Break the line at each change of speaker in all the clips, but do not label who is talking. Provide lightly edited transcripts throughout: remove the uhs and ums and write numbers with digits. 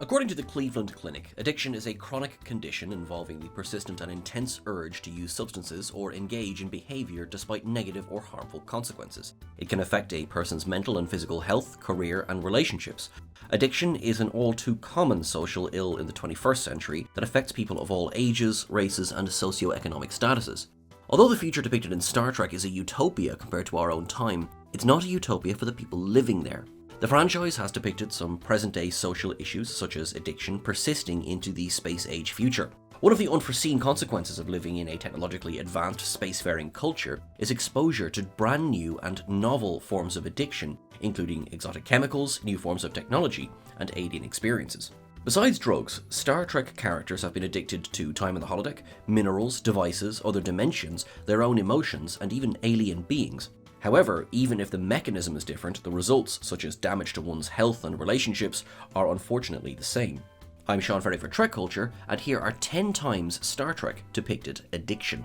According to the Cleveland Clinic, addiction is a chronic condition involving the persistent and intense urge to use substances or engage in behavior despite negative or harmful consequences. It can affect a person's mental and physical health, career, and relationships. Addiction is an all too common social ill in the 21st century that affects people of all ages, races, and socioeconomic statuses. Although the future depicted in Star Trek is a utopia compared to our own time, it's not a utopia for the people living there. The franchise has depicted some present-day social issues, such as addiction, persisting into the space-age future. One of the unforeseen consequences of living in a technologically advanced spacefaring culture is exposure to brand new and novel forms of addiction, including exotic chemicals, new forms of technology, and alien experiences. Besides drugs, Star Trek characters have been addicted to time in the holodeck, minerals, devices, other dimensions, their own emotions, and even alien beings. However, even if the mechanism is different, the results, such as damage to one's health and relationships, are unfortunately the same. I'm Sean Ferry for TrekCulture, and here are 10 times Star Trek depicted addiction.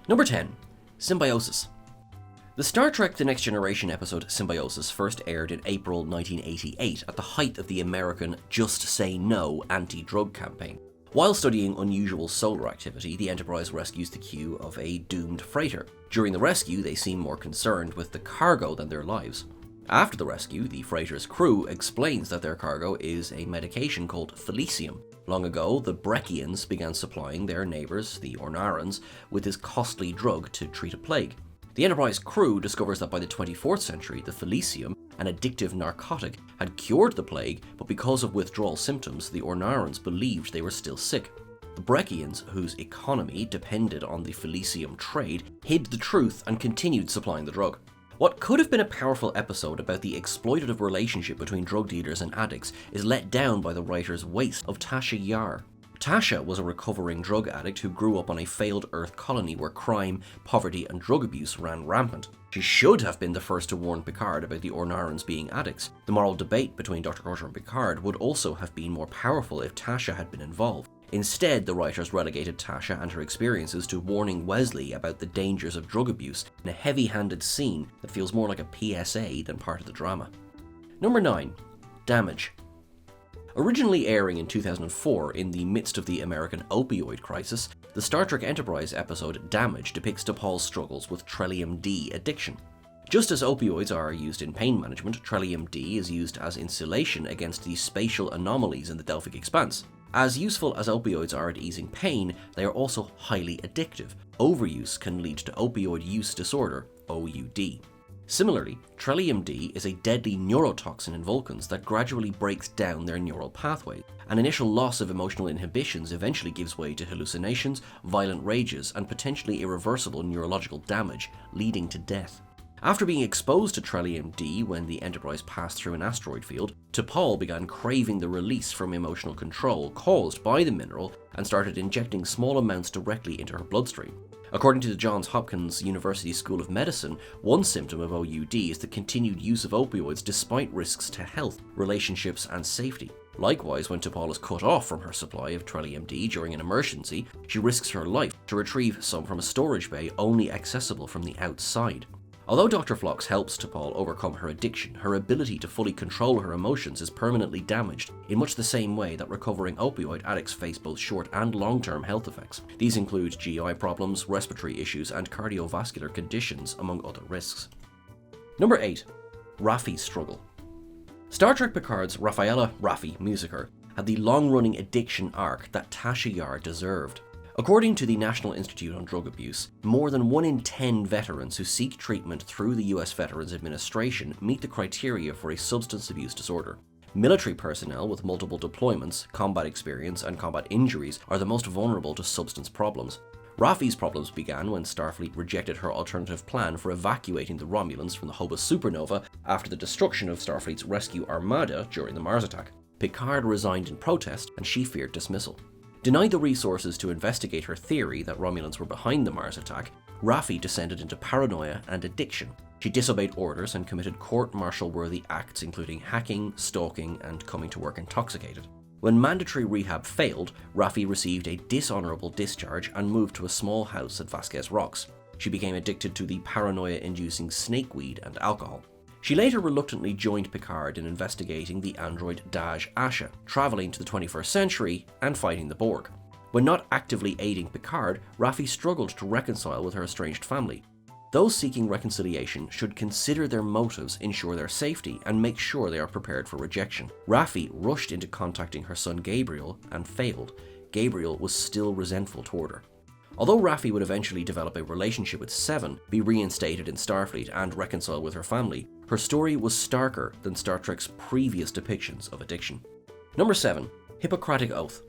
Number 10. Symbiosis. The Star Trek The Next Generation episode Symbiosis first aired in April 1988 at the height of the American Just Say No anti-drug campaign. While studying unusual solar activity, the Enterprise rescues the crew of a doomed freighter. During the rescue, they seem more concerned with the cargo than their lives. After the rescue, the freighter's crew explains that their cargo is a medication called Felicium. Long ago, the Breckians began supplying their neighbours, the Ornarans, with this costly drug to treat a plague. The Enterprise crew discovers that by the 24th century, the Felicium, an addictive narcotic, had cured the plague, but because of withdrawal symptoms, the Ornarans believed they were still sick. The Breckians, whose economy depended on the Felicium trade, hid the truth and continued supplying the drug. What could have been a powerful episode about the exploitative relationship between drug dealers and addicts is let down by the writer's waste of Tasha Yar. Tasha was a recovering drug addict who grew up on a failed Earth colony where crime, poverty, and drug abuse ran rampant. She should have been the first to warn Picard about the Ornarans being addicts. The moral debate between Dr. Crusher and Picard would also have been more powerful if Tasha had been involved. Instead, the writers relegated Tasha and her experiences to warning Wesley about the dangers of drug abuse in a heavy-handed scene that feels more like a PSA than part of the drama. Number 9. Damage. Originally airing in 2004 in the midst of the American opioid crisis, the Star Trek Enterprise episode Damage depicts T'Pol's struggles with Trellium D addiction. Just as opioids are used in pain management, Trellium D is used as insulation against the spatial anomalies in the Delphic Expanse. As useful as opioids are at easing pain, they are also highly addictive. Overuse can lead to opioid use disorder, OUD. Similarly, Trellium D is a deadly neurotoxin in Vulcans that gradually breaks down their neural pathways. An initial loss of emotional inhibitions eventually gives way to hallucinations, violent rages, and potentially irreversible neurological damage, leading to death. After being exposed to Trellium D when the Enterprise passed through an asteroid field, T'Pol began craving the release from emotional control caused by the mineral and started injecting small amounts directly into her bloodstream. According to the Johns Hopkins University School of Medicine, one symptom of OUD is the continued use of opioids despite risks to health, relationships, and safety. Likewise, when T'Pol is cut off from her supply of Trellium D during an emergency, she risks her life to retrieve some from a storage bay only accessible from the outside. Although Dr. Phlox helps T'Pol overcome her addiction, her ability to fully control her emotions is permanently damaged in much the same way that recovering opioid addicts face both short and long-term health effects. These include GI problems, respiratory issues, and cardiovascular conditions, among other risks. Number 8. Raffi's struggle. Star Trek Picard's Raffi Musiker had the long-running addiction arc that Tasha Yar deserved. According to the National Institute on Drug Abuse, more than 1 in 10 veterans who seek treatment through the US Veterans Administration meet the criteria for a substance abuse disorder. Military personnel with multiple deployments, combat experience, and combat injuries are the most vulnerable to substance problems. Raffi's problems began when Starfleet rejected her alternative plan for evacuating the Romulans from the Phobos supernova after the destruction of Starfleet's rescue armada during the Mars attack. Picard resigned in protest, and she feared dismissal. Denied the resources to investigate her theory that Romulans were behind the Mars attack, Raffi descended into paranoia and addiction. She disobeyed orders and committed court-martial-worthy acts including hacking, stalking, and coming to work intoxicated. When mandatory rehab failed, Raffi received a dishonorable discharge and moved to a small house at Vasquez Rocks. She became addicted to the paranoia-inducing snakeweed and alcohol. She later reluctantly joined Picard in investigating the android Daj Asha, travelling to the 21st century and fighting the Borg. When not actively aiding Picard, Raffi struggled to reconcile with her estranged family. Those seeking reconciliation should consider their motives, ensure their safety, and make sure they are prepared for rejection. Raffi rushed into contacting her son Gabriel and failed. Gabriel was still resentful toward her. Although Raffi would eventually develop a relationship with Seven, be reinstated in Starfleet, and reconcile with her family, her story was starker than Star Trek's previous depictions of addiction. Number 7. Hippocratic Oath.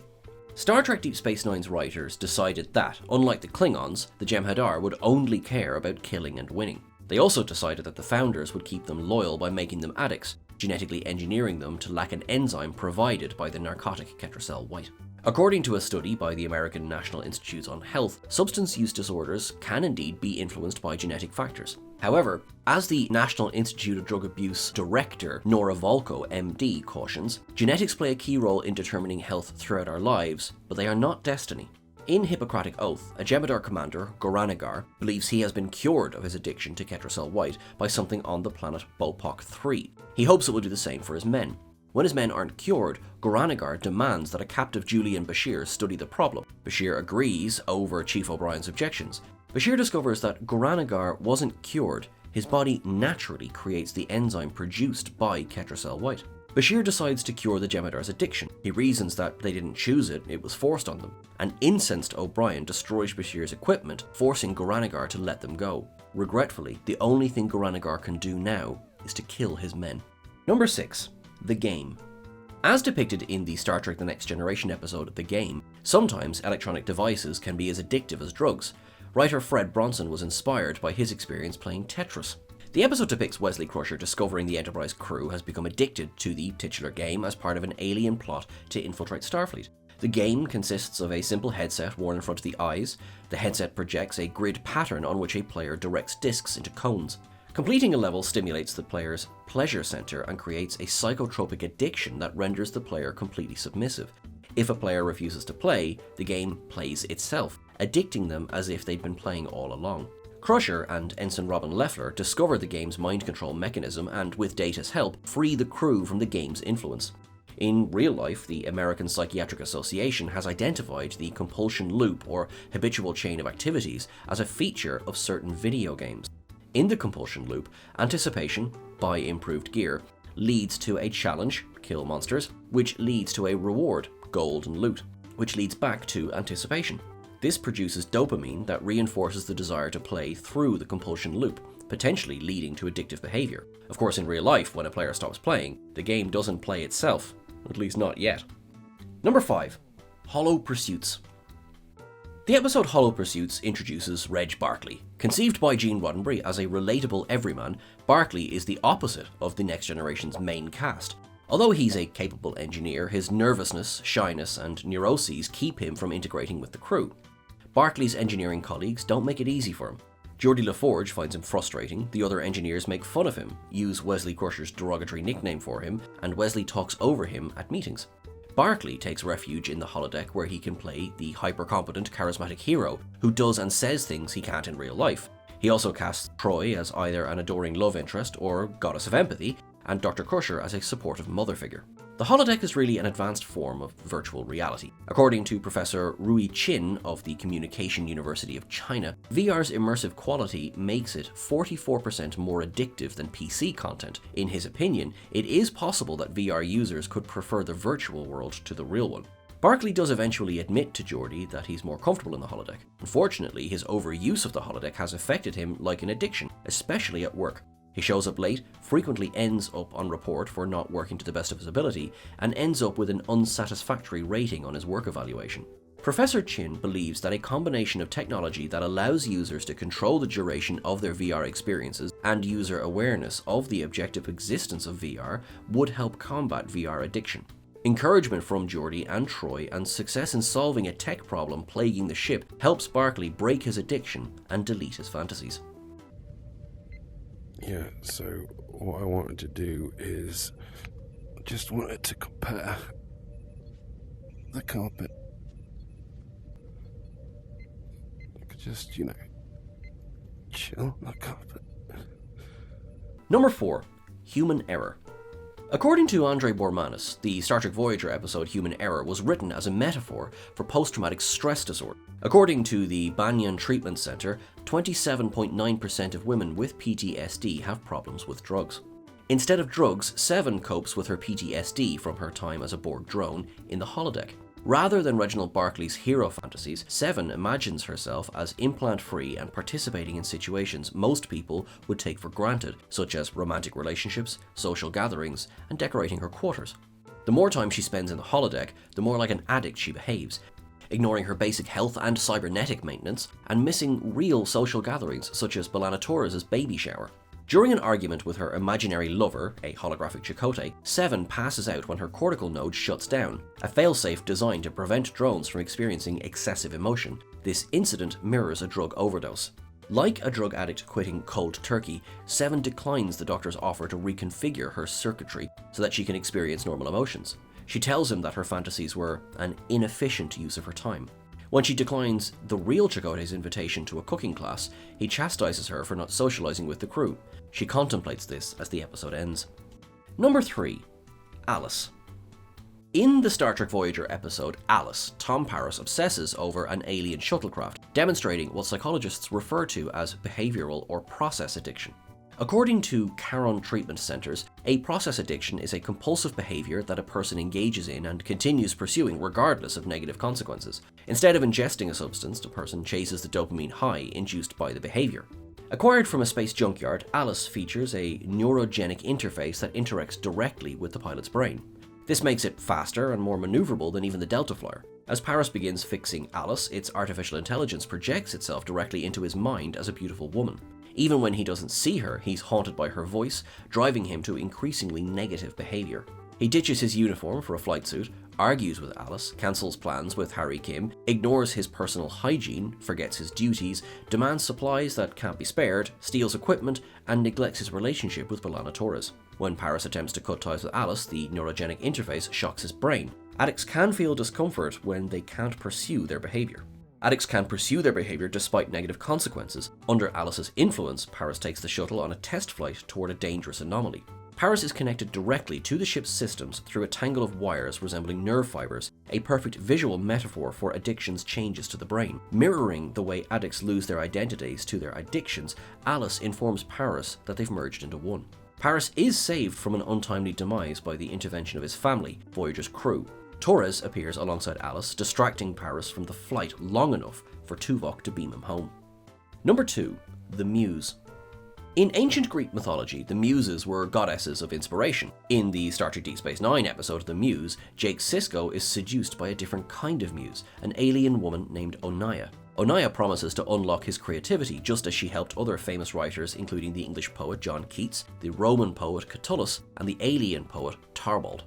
Star Trek Deep Space Nine's writers decided that, unlike the Klingons, the Jem'Hadar would only care about killing and winning. They also decided that the Founders would keep them loyal by making them addicts, genetically engineering them to lack an enzyme provided by the narcotic Ketracel White. According to a study by the American National Institutes on Health, substance use disorders can indeed be influenced by genetic factors. However, as the National Institute of Drug Abuse Director Nora Volko, MD, cautions, genetics play a key role in determining health throughout our lives, but they are not destiny. In Hippocratic Oath, a Jem'Hadar commander, Goranagar, believes he has been cured of his addiction to Ketracel White by something on the planet Bopok 3. He hopes it will do the same for his men. When his men aren't cured, Goranagar demands that a captive Julian Bashir study the problem. Bashir agrees over Chief O'Brien's objections. Bashir discovers that Goranagar wasn't cured. His body naturally creates the enzyme produced by Ketracel White. Bashir decides to cure the Jem'Hadar's addiction. He reasons that they didn't choose it, it was forced on them. An incensed O'Brien destroys Bashir's equipment, forcing Goranagar to let them go. Regretfully, the only thing Goranagar can do now is to kill his men. Number 6. The Game. As depicted in the Star Trek The Next Generation episode The Game, sometimes electronic devices can be as addictive as drugs. Writer Fred Bronson was inspired by his experience playing Tetris. The episode depicts Wesley Crusher discovering the Enterprise crew has become addicted to the titular game as part of an alien plot to infiltrate Starfleet. The game consists of a simple headset worn in front of the eyes. The headset projects a grid pattern on which a player directs discs into cones. Completing a level stimulates the player's pleasure center and creates a psychotropic addiction that renders the player completely submissive. If a player refuses to play, the game plays itself, addicting them as if they'd been playing all along. Crusher and Ensign Robin Leffler discover the game's mind control mechanism and, with Data's help, free the crew from the game's influence. In real life, the American Psychiatric Association has identified the compulsion loop, or habitual chain of activities, as a feature of certain video games. In the compulsion loop, anticipation, buy improved gear, leads to a challenge, kill monsters, which leads to a reward, gold and loot, which leads back to anticipation. This produces dopamine that reinforces the desire to play through the compulsion loop, potentially leading to addictive behavior. Of course, in real life, when a player stops playing, the game doesn't play itself, at least not yet. Number 5. Hollow Pursuits. The episode Hollow Pursuits introduces Reg Barclay. Conceived by Gene Roddenberry as a relatable everyman, Barclay is the opposite of the Next Generation's main cast. Although he's a capable engineer, his nervousness, shyness, and neuroses keep him from integrating with the crew. Barclay's engineering colleagues don't make it easy for him. Geordi LaForge finds him frustrating, the other engineers make fun of him, use Wesley Crusher's derogatory nickname for him, and Wesley talks over him at meetings. Barclay takes refuge in the holodeck where he can play the hyper-competent, charismatic hero who does and says things he can't in real life. He also casts Troy as either an adoring love interest or goddess of empathy, and Dr. Crusher as a supportive mother figure. The holodeck is really an advanced form of virtual reality. According to Professor Rui Qin of the Communication University of China, VR's immersive quality makes it 44% more addictive than PC content. In his opinion, it is possible that VR users could prefer the virtual world to the real one. Barclay does eventually admit to Geordi that he's more comfortable in the holodeck. Unfortunately, his overuse of the holodeck has affected him like an addiction, especially at work. He shows up late, frequently ends up on report for not working to the best of his ability, and ends up with an unsatisfactory rating on his work evaluation. Professor Chin believes that a combination of technology that allows users to control the duration of their VR experiences and user awareness of the objective existence of VR would help combat VR addiction. Encouragement from Geordi and Troy and success in solving a tech problem plaguing the ship helps Barclay break his addiction and delete his fantasies.
Yeah, so what I wanted to do is just wanted to compare the carpet. I could just, chill on the carpet.
Number 4. Human Error. According to Andrei Bormanis, the Star Trek Voyager episode Human Error was written as a metaphor for post-traumatic stress disorder. According to the Banyan Treatment Center, 27.9% of women with PTSD have problems with drugs. Instead of drugs, Seven copes with her PTSD from her time as a Borg drone in the holodeck. Rather than Reginald Barclay's hero fantasies, Seven imagines herself as implant-free and participating in situations most people would take for granted, such as romantic relationships, social gatherings, and decorating her quarters. The more time she spends in the holodeck, the more like an addict she behaves, ignoring her basic health and cybernetic maintenance, and missing real social gatherings such as B'Elanna Torres' baby shower. During an argument with her imaginary lover, a holographic Chakotay, Seven passes out when her cortical node shuts down, a failsafe designed to prevent drones from experiencing excessive emotion. This incident mirrors a drug overdose. Like a drug addict quitting cold turkey, Seven declines the doctor's offer to reconfigure her circuitry so that she can experience normal emotions. She tells him that her fantasies were an inefficient use of her time. When she declines the real Chakotay's invitation to a cooking class, he chastises her for not socializing with the crew. She contemplates this as the episode ends. Number 3. Alice. In the Star Trek Voyager episode Alice, Tom Paris obsesses over an alien shuttlecraft, demonstrating what psychologists refer to as behavioral or process addiction. According to Caron Treatment Centers, a process addiction is a compulsive behavior that a person engages in and continues pursuing regardless of negative consequences. Instead of ingesting a substance, the person chases the dopamine high induced by the behavior. Acquired from a space junkyard, Alice features a neurogenic interface that interacts directly with the pilot's brain. This makes it faster and more maneuverable than even the Delta Flyer. As Paris begins fixing Alice, its artificial intelligence projects itself directly into his mind as a beautiful woman. Even when he doesn't see her, he's haunted by her voice, driving him to increasingly negative behavior. He ditches his uniform for a flight suit, argues with Alice, cancels plans with Harry Kim, ignores his personal hygiene, forgets his duties, demands supplies that can't be spared, steals equipment, and neglects his relationship with B'Elanna Torres. When Paris attempts to cut ties with Alice, the neurogenic interface shocks his brain. Addicts can feel discomfort when they can't pursue their behavior. Addicts can pursue their behavior despite negative consequences. Under Alice's influence, Paris takes the shuttle on a test flight toward a dangerous anomaly. Paris is connected directly to the ship's systems through a tangle of wires resembling nerve fibers, a perfect visual metaphor for addiction's changes to the brain. Mirroring the way addicts lose their identities to their addictions, Alice informs Paris that they've merged into one. Paris is saved from an untimely demise by the intervention of his family, Voyager's crew. Torres appears alongside Alice, distracting Paris from the flight long enough for Tuvok to beam him home. Number 2. The Muse. In ancient Greek mythology, the Muses were goddesses of inspiration. In the Star Trek Deep Space Nine episode The Muse, Jake Sisko is seduced by a different kind of muse, an alien woman named Onaya. Onaya promises to unlock his creativity just as she helped other famous writers including the English poet John Keats, the Roman poet Catullus, and the alien poet Tarbald.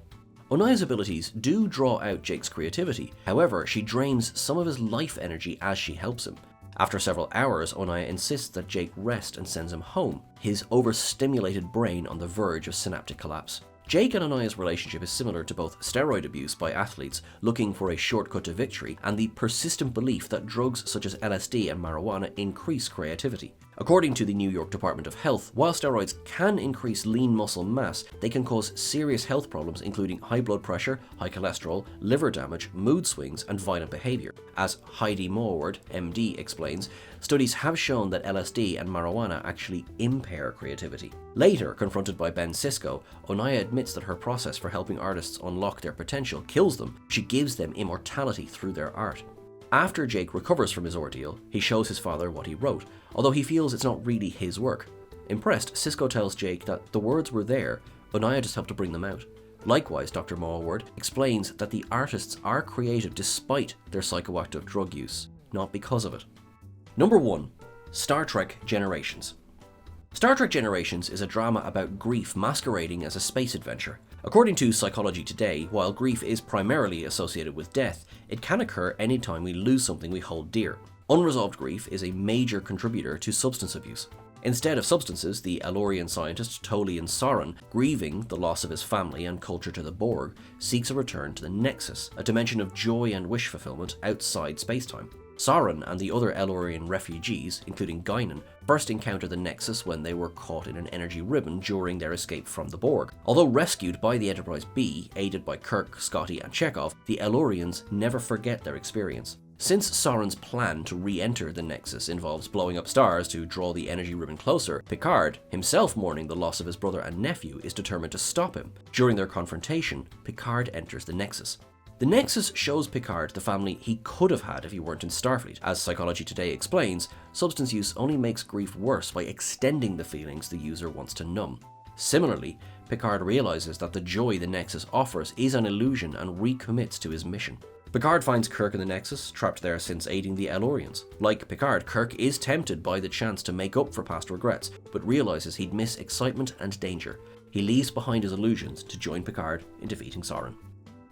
Onaya's abilities do draw out Jake's creativity, however, she drains some of his life energy as she helps him. After several hours, Onaya insists that Jake rest and sends him home, his overstimulated brain on the verge of synaptic collapse. Jake and Onaya's relationship is similar to both steroid abuse by athletes looking for a shortcut to victory and the persistent belief that drugs such as LSD and marijuana increase creativity. According to the New York Department of Health, while steroids can increase lean muscle mass, they can cause serious health problems including high blood pressure, high cholesterol, liver damage, mood swings, and violent behavior. As Heidi Morward, MD, explains, studies have shown that LSD and marijuana actually impair creativity. Later, confronted by Ben Sisko, Onaya admits that her process for helping artists unlock their potential kills them. She gives them immortality through their art. After Jake recovers from his ordeal, he shows his father what he wrote, although he feels it's not really his work. Impressed, Sisko tells Jake that the words were there, Onaya just helped to bring them out. Likewise, Dr. Morward explains that the artists are creative despite their psychoactive drug use, not because of it. Number 1. Star Trek Generations. Star Trek Generations is a drama about grief masquerading as a space adventure. According to Psychology Today, while grief is primarily associated with death, it can occur anytime we lose something we hold dear. Unresolved grief is a major contributor to substance abuse. Instead of substances, the Elorian scientist Tolian Saran, grieving the loss of his family and culture to the Borg, seeks a return to the Nexus, a dimension of joy and wish fulfillment outside spacetime. Sauron and the other Elorian refugees, including Guinan, first encountered the Nexus when they were caught in an energy ribbon during their escape from the Borg. Although rescued by the Enterprise B, aided by Kirk, Scotty and Chekhov, the Elorians never forget their experience. Since Sauron's plan to re-enter the Nexus involves blowing up stars to draw the energy ribbon closer, Picard, himself mourning the loss of his brother and nephew, is determined to stop him. During their confrontation, Picard enters the Nexus. The Nexus shows Picard the family he could have had if he weren't in Starfleet. As Psychology Today explains, substance use only makes grief worse by extending the feelings the user wants to numb. Similarly, Picard realizes that the joy the Nexus offers is an illusion and recommits to his mission. Picard finds Kirk in the Nexus, trapped there since aiding the Elorians. Like Picard, Kirk is tempted by the chance to make up for past regrets, but realizes he'd miss excitement and danger. He leaves behind his illusions to join Picard in defeating Sauron.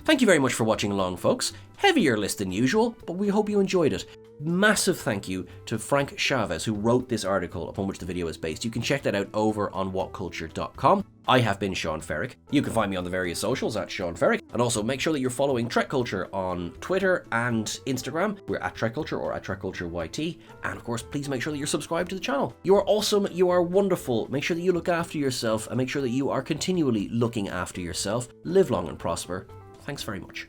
Thank you very much for watching along, folks. Heavier list than usual, but we hope you enjoyed it. Massive thank you to Frank Chavez, who wrote this article upon which the video is based. You can check that out over on whatculture.com. I have been Sean Ferrick. You can find me on the various socials at Sean Ferrick, and also make sure that you're following TrekCulture on Twitter and Instagram. We're at TrekCulture or at TrekCultureYT, and of course, please make sure that you're subscribed to the channel. You are awesome, you are wonderful. Make sure that you look after yourself, and make sure that you are continually looking after yourself. Live long and prosper. Thanks very much.